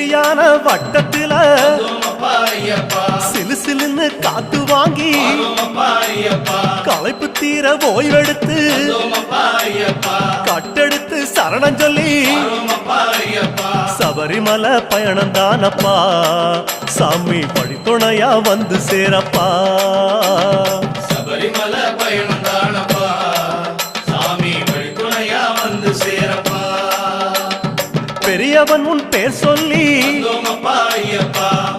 சரியான வட்டத்தில சிலு சிலுன்னு காத்து வாங்கி களைப்பு தீர ஓய்வெடுத்து கட்டெடுத்து சரணம் சொல்லி சபரிமலை பயணம் தானப்பா சாமி படித்துணையா வந்து சேரப்பா. சபரிமலை பயணம் தானப்பா சாமி படித்துணையா வந்து சேரப்பா. பெரியவன் உன் பேர் சொல்லி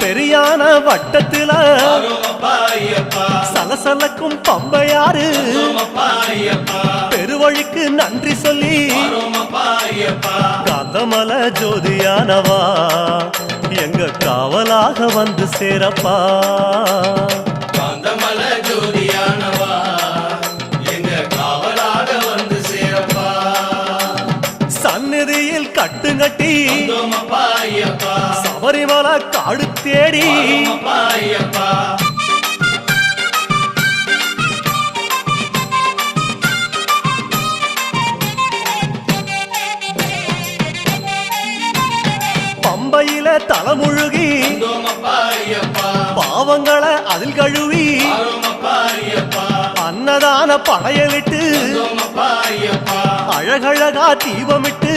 பெரியான வட்டத்தில சலசலக்கும் பம்பையாறு பெருவழிக்கு நன்றி சொல்லி காந்தமல ஜோதியானவா எங்க காவலாக வந்து சேரப்பா. காந்தமல ஜோதியானவா எங்க காவலாக வந்து சேரப்பா. சந்நிதியில் கட்டுங்கட்டி சபரிமலை காடு தேடி பம்பையில தலைமுழுகி பாவங்களை அதில் கழுவி அன்னதான படையலிட்டு அழகழகா தீபமிட்டு